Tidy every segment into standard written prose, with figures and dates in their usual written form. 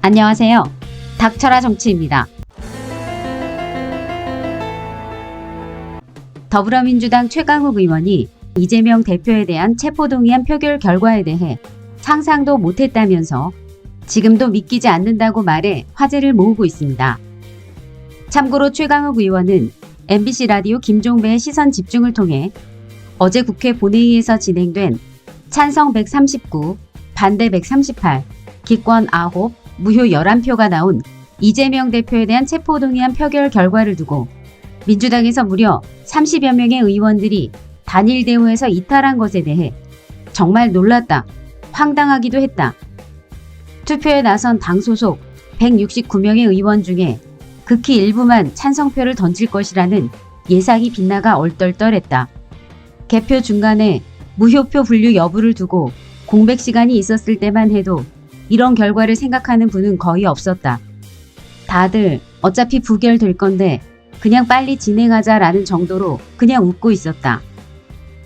안녕하세요. 닥쳐라 정치입니다. 더불어민주당 최강욱 의원이 이재명 대표에 대한 체포동의안 표결 결과에 대해 상상도 못했다면서 지금도 믿기지 않는다고 말해 화제를 모으고 있습니다. 참고로 최강욱 의원은 MBC 라디오 김종배의 시선 집중을 통해 어제 국회 본회의에서 진행된 찬성 139, 반대 138, 기권 9, 무효 11표가 나온 이재명 대표에 대한 체포동의안 표결 결과를 두고 민주당에서 무려 30여 명의 의원들이 단일 대우에서 이탈한 것에 대해 정말 놀랐다, 황당하기도 했다. 투표에 나선 당 소속 169명의 의원 중에 극히 일부만 찬성표를 던질 것이라는 예상이 빗나가 얼떨떨했다. 개표 중간에 무효표 분류 여부를 두고 공백 시간이 있었을 때만 해도 이런 결과를 생각하는 분은 거의 없었다. 다들 어차피 부결될 건데 그냥 빨리 진행하자라는 정도로 그냥 웃고 있었다.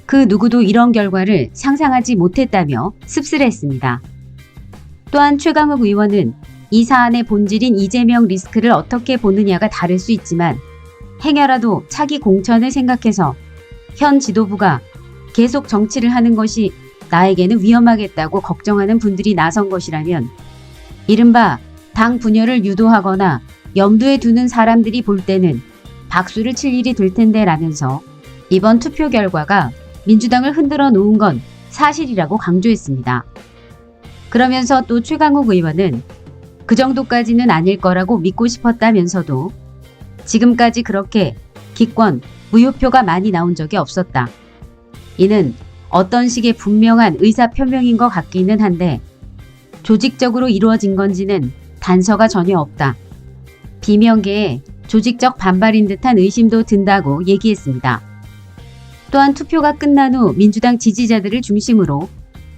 그 누구도 이런 결과를 상상하지 못했다며 씁쓸했습니다. 또한 최강욱 의원은 이 사안의 본질인 이재명 리스크를 어떻게 보느냐가 다를 수 있지만 행여라도 차기 공천을 생각해서 현 지도부가 계속 정치를 하는 것이 나에게는 위험하겠다고 걱정하는 분들이 나선 것이라면 이른바 당 분열을 유도하거나 염두에 두는 사람들이 볼 때는 박수를 칠 일이 될 텐데 라면서 이번 투표 결과가 민주당을 흔들어 놓은 건 사실이라고 강조했습니다. 그러면서 또 최강욱 의원은 그 정도까지는 아닐 거라고 믿고 싶었다면서도 지금까지 그렇게 기권, 무효표가 많이 나온 적이 없었다. 이는 어떤 식의 분명한 의사표명인 것 같기는 한데 조직적으로 이루어진 건지는 단서가 전혀 없다. 비명계에 조직적 반발인 듯한 의심도 든다고 얘기했습니다. 또한 투표가 끝난 후 민주당 지지자들을 중심으로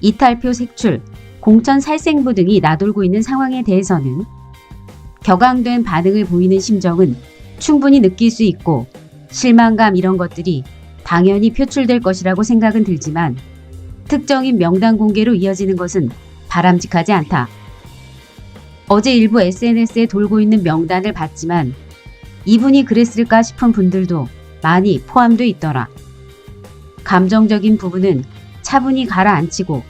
이탈표 색출, 공천 살생부 등이 나돌고 있는 상황에 대해서는 격앙된 반응을 보이는 심정은 충분히 느낄 수 있고 실망감 이런 것들이 당연히 표출될 것이라고 생각은 들지만 특정인 명단 공개로 이어지는 것은 바람직하지 않다. 어제 일부 SNS에 돌고 있는 명단을 봤지만 이분이 그랬을까 싶은 분들도 많이 포함돼 있더라. 감정적인 부분은 차분히 가라앉히고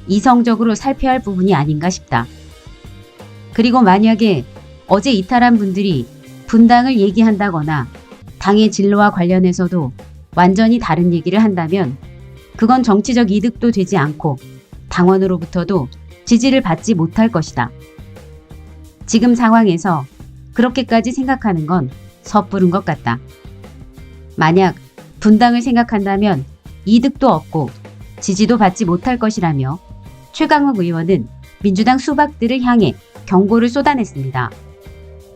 이성적으로 살펴야 할 부분이 아닌가 싶다. 그리고 만약에 어제 이탈한 분들이 분당을 얘기한다거나 당의 진로와 관련해서도 완전히 다른 얘기를 한다면 그건 정치적 이득도 되지 않고 당원으로부터도 지지를 받지 못할 것이다. 지금 상황에서 그렇게까지 생각하는 건 섣부른 것 같다. 만약 분당을 생각한다면 이득도 없고 지지도 받지 못할 것이라며 최강욱 의원은 민주당 수박들을 향해 경고를 쏟아냈습니다.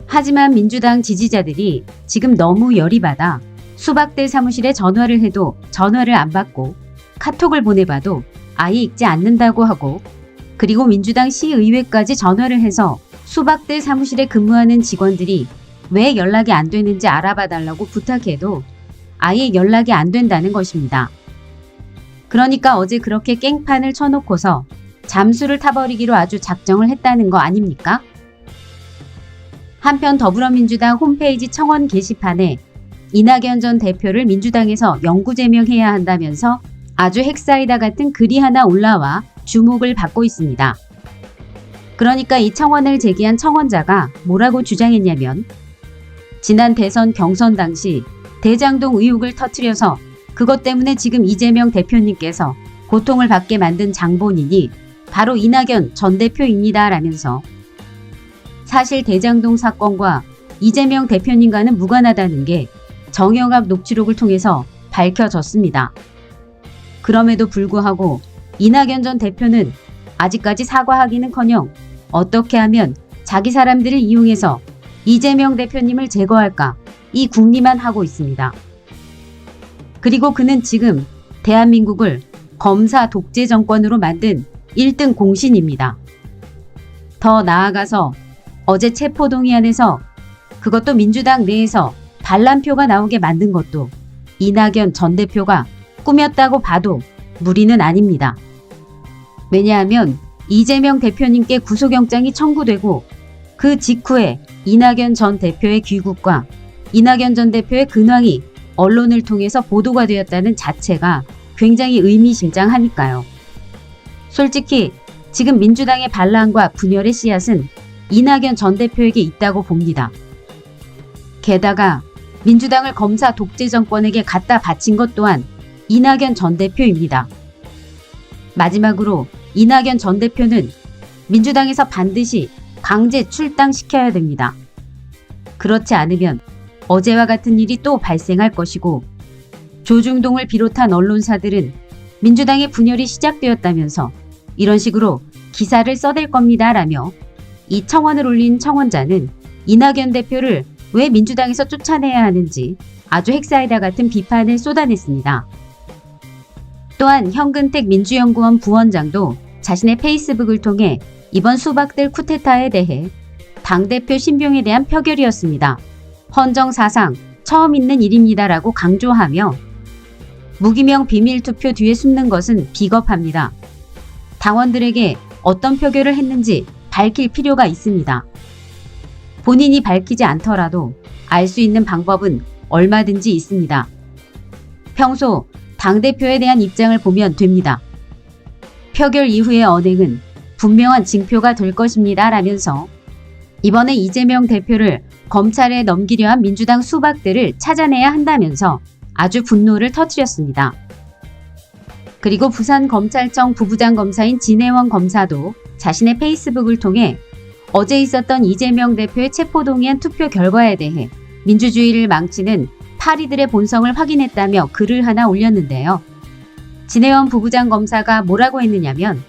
하지만 민주당 지지자들이 지금 너무 열이 받아 수박들 사무실에 전화를 해도 전화를 안 받고 카톡을 보내봐도 아예 읽지 않는다고 하고 그리고 민주당 시의회까지 전화를 해서 수박들 사무실에 근무하는 직원들이 왜 연락이 안 되는지 알아봐 달라고 부탁해도 아예 연락이 안 된다는 것입니다. 그러니까 어제 그렇게 깽판을 쳐놓고서 잠수를 타버리기로 아주 작정을 했다는 거 아닙니까? 한편 더불어민주당 홈페이지 청원 게시판에 이낙연 전 대표를 민주당에서 영구 제명해야 한다면서 아주 핵사이다 같은 글이 하나 올라와 주목을 받고 있습니다. 그러니까 이 청원을 제기한 청원자가 뭐라고 주장했냐면 지난 대선 경선 당시 대장동 의혹을 터뜨려서 그것 때문에 지금 이재명 대표님께서 고통을 받게 만든 장본인이 바로 이낙연 전 대표입니다 라면서 사실 대장동 사건과 이재명 대표님과는 무관하다는 게 정영학 녹취록을 통해서 밝혀졌습니다. 그럼에도 불구하고 이낙연 전 대표는 아직까지 사과하기는커녕 어떻게 하면 자기 사람들을 이용해서 이재명 대표님을 제거할까 이 궁리만 하고 있습니다. 그리고 그는 지금 대한민국을 검사 독재 정권으로 만든 1등 공신입니다. 더 나아가서 어제 체포동의안에서 그것도 민주당 내에서 반란표가 나오게 만든 것도 이낙연 전 대표가 꾸몄다고 봐도 무리는 아닙니다. 왜냐하면 이재명 대표님께 구속영장이 청구되고 그 직후에 이낙연 전 대표의 귀국과 이낙연 전 대표의 근황이 언론을 통해서 보도가 되었다는 자체가 굉장히 의미심장하니까요. 솔직히 지금 민주당의 반란과 분열의 씨앗은 이낙연 전 대표에게 있다고 봅니다. 게다가 민주당을 검사 독재 정권에게 갖다 바친 것 또한 이낙연 전 대표입니다. 마지막으로 이낙연 전 대표는 민주당에서 반드시 강제 출당시켜야 됩니다. 그렇지 않으면 어제와 같은 일이 또 발생할 것이고 조중동을 비롯한 언론사들은 민주당의 분열이 시작되었다면서 이런 식으로 기사를 써댈 겁니다 라며 이 청원을 올린 청원자는 이낙연 대표를 왜 민주당에서 쫓아내야 하는지 아주 핵사이다 같은 비판을 쏟아냈습니다. 또한 현근택 민주연구원 부원장도 자신의 페이스북을 통해 이번 수박들 쿠데타에 대해 당대표 신병에 대한 표결이었습니다. 헌정사상 처음 있는 일입니다라고 강조하며 무기명 비밀투표 뒤에 숨는 것은 비겁합니다. 당원들에게 어떤 표결을 했는지 밝힐 필요가 있습니다. 본인이 밝히지 않더라도 알 수 있는 방법은 얼마든지 있습니다. 평소 당대표에 대한 입장을 보면 됩니다. 표결 이후의 언행은 분명한 징표가 될 것입니다 라면서 이번에 이재명 대표를 검찰에 넘기려 한 민주당 수박들을 찾아내야 한다면서 아주 분노를 터뜨렸습니다. 그리고 부산검찰청 부부장 검사인 진혜원 검사도 자신의 페이스북을 통해 어제 있었던 이재명 대표의 체포동의안 투표 결과에 대해 민주주의를 망치는 파리들의 본성을 확인했다며 글을 하나 올렸는데요. 진혜원 부부장 검사가 뭐라고 했느냐면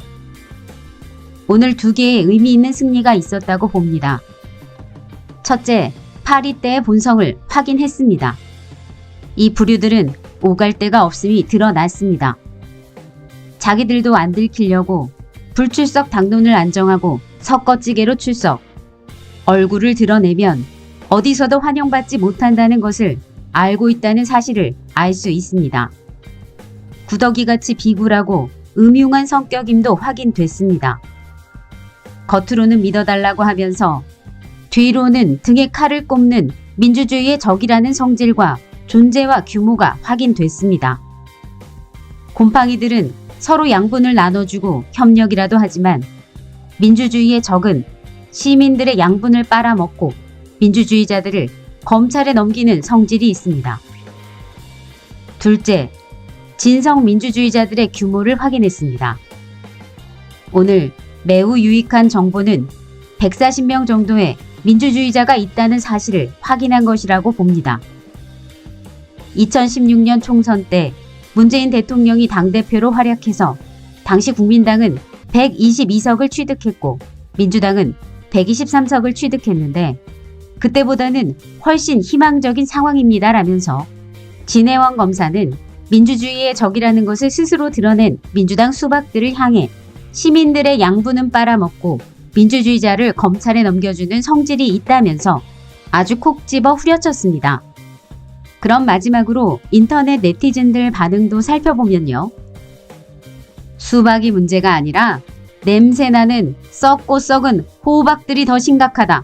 오늘 두 개의 의미 있는 승리가 있었다고 봅니다. 첫째, 파리 때의 본성을 확인했습니다. 이 부류들은 오갈 데가 없음이 드러났습니다. 자기들도 안 들키려고 불출석 당론을 안정하고 섞어찌개로 출석. 얼굴을 드러내면 어디서도 환영받지 못한다는 것을 알고 있다는 사실을 알 수 있습니다. 구더기같이 비굴하고 음흉한 성격임도 확인됐습니다. 겉으로는 믿어달라고 하면서 뒤로는 등에 칼을 꼽는 민주주의의 적이라는 성질과 존재와 규모가 확인됐습니다. 곰팡이들은 서로 양분을 나눠주고 협력이라도 하지만 민주주의의 적은 시민들의 양분을 빨아먹고 민주주의자들을 검찰에 넘기는 성질이 있습니다. 둘째, 진성 민주주의자들의 규모를 확인했습니다. 오늘 매우 유익한 정보는 140명 정도의 민주주의자가 있다는 사실을 확인한 것이라고 봅니다. 2016년 총선 때 문재인 대통령이 당대표로 활약해서 당시 국민당은 122석을 취득했고 민주당은 123석을 취득했는데 그때보다는 훨씬 희망적인 상황입니다 라면서 진혜원 검사는 민주주의의 적이라는 것을 스스로 드러낸 민주당 수박들을 향해 시민들의 양분은 빨아먹고 민주주의자를 검찰에 넘겨주는 성질이 있다면서 아주 콕 집어 후려쳤습니다. 그럼 마지막으로 인터넷 네티즌들 반응도 살펴보면요. 수박이 문제가 아니라 냄새나는 썩고 썩은 호박들이 더 심각하다.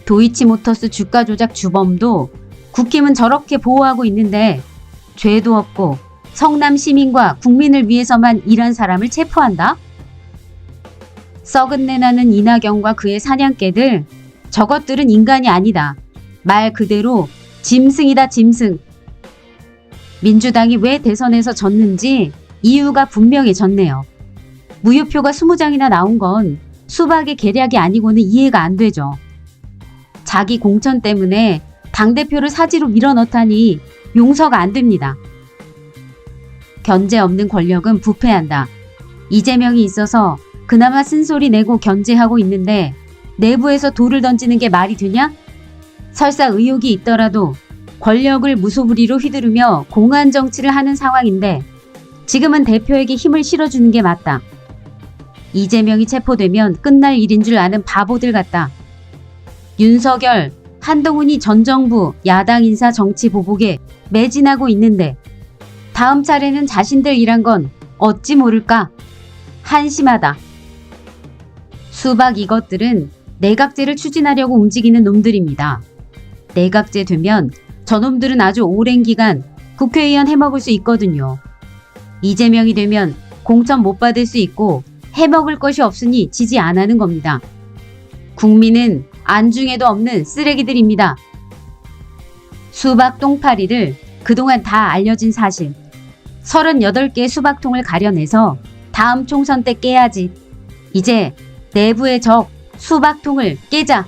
도이치모터스 주가 조작 주범도 국힘은 저렇게 보호하고 있는데 죄도 없고 성남 시민과 국민을 위해서만 일한 사람을 체포한다? 썩은 내 나는 이낙연과 그의 사냥개들, 저것들은 인간이 아니다. 말 그대로 짐승이다 짐승. 민주당이 왜 대선에서 졌는지 이유가 분명해졌네요. 무효표가 20장이나 나온 건 수박의 계략이 아니고는 이해가 안 되죠. 자기 공천 때문에 당대표를 사지로 밀어넣다니 용서가 안 됩니다. 견제 없는 권력은 부패한다. 이재명이 있어서 그나마 쓴소리 내고 견제하고 있는데 내부에서 돌을 던지는 게 말이 되냐? 설사 의혹이 있더라도 권력을 무소불위로 휘두르며 공안 정치를 하는 상황인데 지금은 대표에게 힘을 실어주는 게 맞다. 이재명이 체포되면 끝날 일인 줄 아는 바보들 같다. 윤석열, 한동훈이 전 정부 야당 인사 정치 보복에 매진하고 있는데 다음 차례는 자신들 일한 건 어찌 모를까? 한심하다. 수박 이것들은 내각제를 추진하려고 움직이는 놈들입니다. 내각제 되면 저놈들은 아주 오랜 기간 국회의원 해먹을 수 있거든요. 이재명이 되면 공천 못 받을 수 있고 해먹을 것이 없으니 지지 안 하는 겁니다. 국민은 안중에도 없는 쓰레기들입니다. 수박 똥파리를 그동안 다 알려진 사실. 38개의 수박통을 가려내서 다음 총선 때 깨야지. 이제 내부의 적 수박통을 깨자.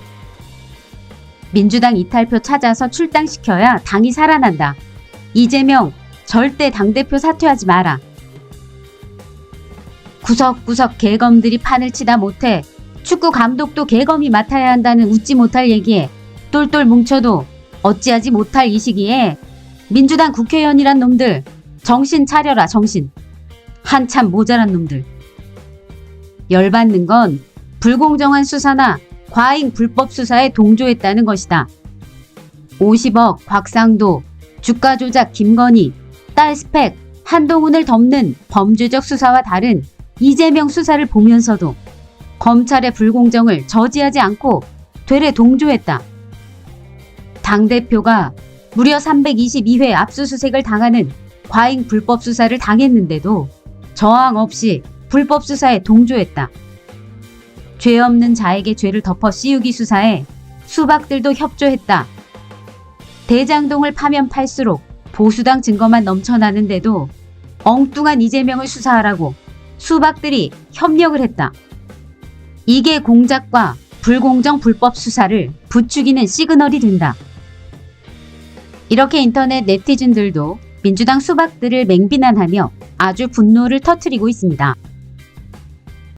민주당 이탈표 찾아서 출당시켜야 당이 살아난다. 이재명 절대 당대표 사퇴하지 마라. 구석구석 개검들이 판을 치다 못해 축구 감독도 개검이 맡아야 한다는 웃지 못할 얘기에 똘똘 뭉쳐도 어찌하지 못할 이 시기에 민주당 국회의원이란 놈들 정신 차려라 정신. 한참 모자란 놈들. 열받는 건 불공정한 수사나 과잉 불법 수사에 동조했다는 것이다. 50억 곽상도, 주가 조작 김건희, 딸 스펙 한동훈을 덮는 범죄적 수사와 다른 이재명 수사를 보면서도 검찰의 불공정을 저지하지 않고 되레 동조했다. 당대표가 무려 322회 압수수색을 당하는 과잉 불법 수사를 당했는데도 저항 없이 불법 수사에 동조했다. 죄 없는 자에게 죄를 덮어 씌우기 수사에 수박들도 협조했다. 대장동을 파면 팔수록 보수당 증거만 넘쳐나는데도 엉뚱한 이재명을 수사하라고 수박들이 협력을 했다. 이게 공작과 불공정 불법 수사를 부추기는 시그널이 된다. 이렇게 인터넷 네티즌들도 민주당 수박들을 맹비난하며 아주 분노를 터뜨리고 있습니다.